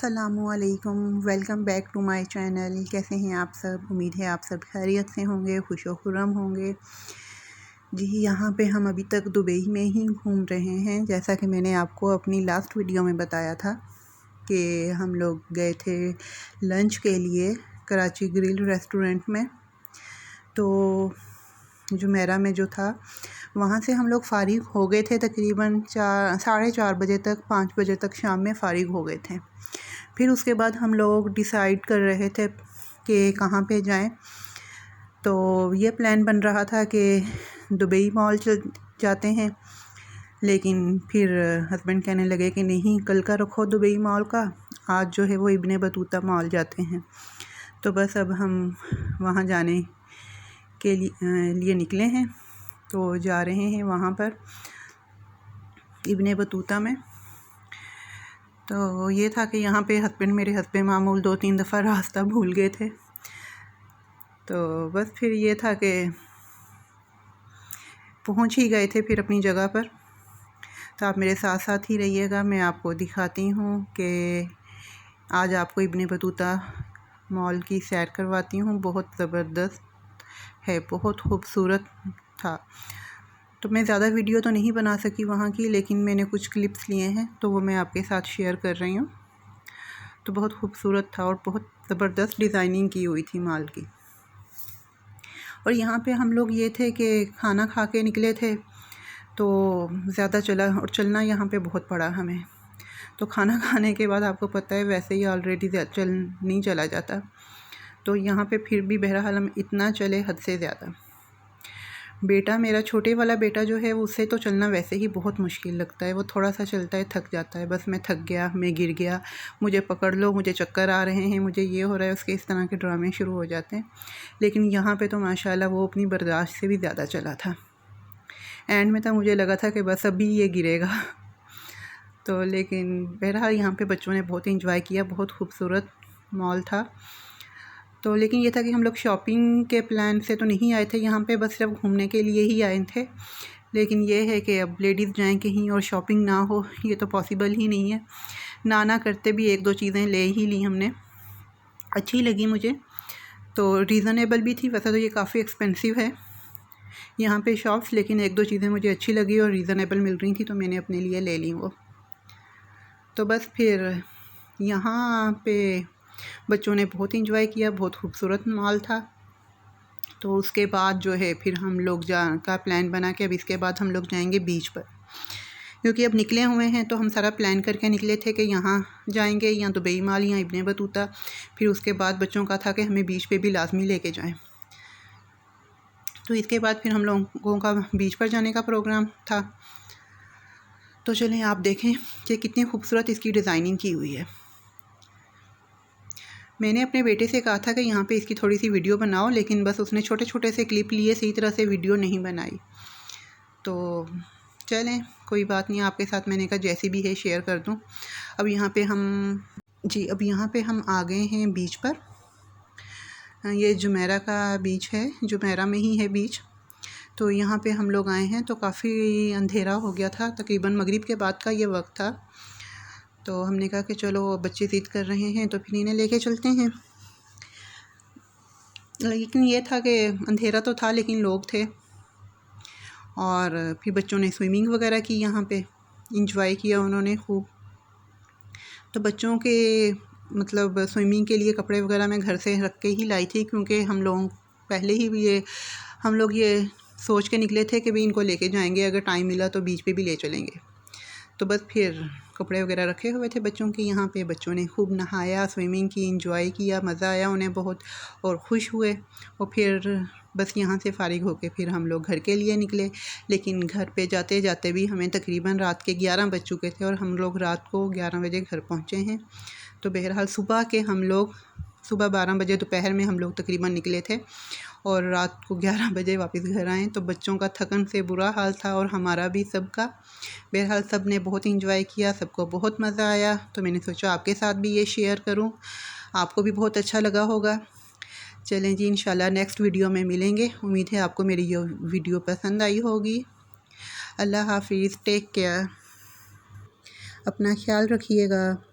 अस्सलामुअलैकुम, welcome back to my channel. कैसे हैं आप सब? उम्मीद है आप सब खैरियत से होंगे, खुश व खुर्रम होंगे। जी, यहाँ पे हम अभी तक दुबई में ही घूम रहे हैं। जैसा कि मैंने आपको अपनी लास्ट वीडियो में बताया था कि हम लोग गए थे लंच के लिए कराची ग्रिल रेस्टोरेंट में। तो जुमेरा में जो था वहाँ से हम लोग फ़ारिग हो गए थे तकरीबन 4:30 बजे तक, 5 बजे तक शाम में फ़ारिग हो गए थे। फिर उसके बाद हम लोग डिसाइड कर रहे थे कि कहाँ पे जाएं। तो ये प्लान बन रहा था कि दुबई मॉल चल जाते हैं, लेकिन फिर हस्बैंड कहने लगे कि नहीं, कल का रखो दुबई मॉल का, आज जो है वो इब्ने बतूता मॉल जाते हैं। तो बस अब हम वहाँ जाने के लिए निकले हैं। तो जा रहे हैं वहाँ पर इब्ने बतूता में। तो ये था कि यहाँ पे मेरे हस्बैंड मामूल 2-3 दफ़ा रास्ता भूल गए थे। तो बस फिर ये था कि पहुँच ही गए थे फिर अपनी जगह पर। तो आप मेरे साथ साथ ही रहिएगा, मैं आपको दिखाती हूँ कि आज आपको इब्ने बतूता मॉल की सैर करवाती हूँ। बहुत ज़बरदस्त है, बहुत खूबसूरत था। तो मैं ज़्यादा वीडियो तो नहीं बना सकी वहाँ की, लेकिन मैंने कुछ क्लिप्स लिए हैं तो वो मैं आपके साथ शेयर कर रही हूँ। तो बहुत खूबसूरत था और बहुत ज़बरदस्त डिज़ाइनिंग की हुई थी माल की। और यहाँ पे हम लोग ये थे कि खाना खा के निकले थे, तो ज़्यादा चलना यहाँ पे बहुत पड़ा हमें। तो खाना खाने के बाद आपको पता है वैसे ही ऑलरेडी नहीं चला जाता। तो यहाँ पे फिर भी बहरहाल हम इतना चले हद से ज़्यादा। बेटा, मेरा छोटे वाला बेटा जो है उससे तो चलना वैसे ही बहुत मुश्किल लगता है। वो थोड़ा सा चलता है थक जाता है, बस मैं थक गया, मैं गिर गया, मुझे पकड़ लो, मुझे चक्कर आ रहे हैं, मुझे ये हो रहा है, उसके इस तरह के ड्रामे शुरू हो जाते हैं। लेकिन यहाँ पे तो माशाल्लाह वो अपनी बर्दाश्त से भी ज़्यादा चला था। एंड में तो मुझे लगा था कि बस अभी ये गिरेगा। तो लेकिन बहरहाल यहाँ पर बच्चों ने बहुत इंजॉय किया, बहुत खूबसूरत मॉल था। तो लेकिन ये था कि हम लोग शॉपिंग के प्लान से तो नहीं आए थे यहाँ पे, बस सिर्फ घूमने के लिए ही आए थे। लेकिन ये है कि अब लेडीज़ जाएं कहीं और शॉपिंग ना हो, ये तो पॉसिबल ही नहीं है। ना करते भी 1-2 चीज़ें ले ही ली हमने, अच्छी लगी मुझे, तो रीज़नेबल भी थी। वैसे तो ये काफ़ी एक्सपेंसिव है यहाँ पे शॉप्स, लेकिन 1-2 चीज़ें मुझे अच्छी लगी और रीज़नेबल मिल रही थी, तो मैंने अपने लिए ले ली वो। तो बस फिर यहाँ पे बच्चों ने बहुत इंजॉय किया, बहुत खूबसूरत मॉल था। तो उसके बाद जो है फिर हम लोग का प्लान बना कि अब इसके बाद हम लोग जाएंगे बीच पर, क्योंकि अब निकले हुए हैं। तो हम सारा प्लान करके निकले थे कि यहाँ जाएंगे, या दुबई मॉल या इब्ने बतूता। फिर उसके बाद बच्चों का था कि हमें बीच पे भी लाजमी लेके जाएं। तो इसके बाद फिर हम लोगों का बीच पर जाने का प्रोग्राम था। तो चलें आप देखें कि कितनी खूबसूरत इसकी डिज़ाइनिंग की हुई है। मैंने अपने बेटे से कहा था कि यहाँ पे इसकी थोड़ी सी वीडियो बनाओ, लेकिन बस उसने छोटे छोटे से क्लिप लिए, सही तरह से वीडियो नहीं बनाई। तो चलें, कोई बात नहीं, आपके साथ मैंने कहा जैसी भी है शेयर कर दूँ। अब यहाँ पे हम आ गए हैं बीच पर। ये जुमेरा का बीच है, जुमेरा में ही है बीच। तो यहाँ पे हम लोग आए हैं तो काफ़ी अंधेरा हो गया था, तकरीबन मगरिब के बाद का ये वक्त था। तो हमने कहा कि चलो बच्चे ज़िद कर रहे हैं तो फिर इन्हें लेके चलते हैं। लेकिन ये था कि अंधेरा तो था लेकिन लोग थे। और फिर बच्चों ने स्विमिंग वगैरह की, यहाँ पे इंजॉय किया उन्होंने खूब। तो बच्चों के मतलब स्विमिंग के लिए कपड़े वगैरह मैं घर से रख के ही लाई थी, क्योंकि हम लोग ये सोच के निकले थे कि भाई इनको लेके जाएंगे, अगर टाइम मिला तो बीच पे भी ले चलेंगे। तो बस फिर कपड़े वगैरह रखे हुए थे बच्चों के यहाँ पे। बच्चों ने खूब नहाया, स्विमिंग की, इंजॉय किया, मज़ा आया उन्हें बहुत और ख़ुश हुए। और फिर बस यहाँ से फ़ारिग होके फिर हम लोग घर के लिए निकले। लेकिन घर पे जाते जाते भी हमें तकरीबन रात के 11 बज चुके थे और हम लोग रात को 11 बजे घर पहुँचे हैं। तो बहरहाल सुबह 12 बजे दोपहर में हम लोग तकरीबन निकले थे और रात को 11 बजे वापस घर आए। तो बच्चों का थकन से बुरा हाल था और हमारा भी सबका। बहरहाल सब ने बहुत इंजॉय किया, सबको बहुत मज़ा आया। तो मैंने सोचा आपके साथ भी ये शेयर करूं, आपको भी बहुत अच्छा लगा होगा। चलें जी, इंशाल्लाह नेक्स्ट वीडियो में मिलेंगे। उम्मीद है आपको मेरी ये वीडियो पसंद आई होगी। अल्लाह हाफिज़, टेक केयर, अपना ख्याल रखिएगा।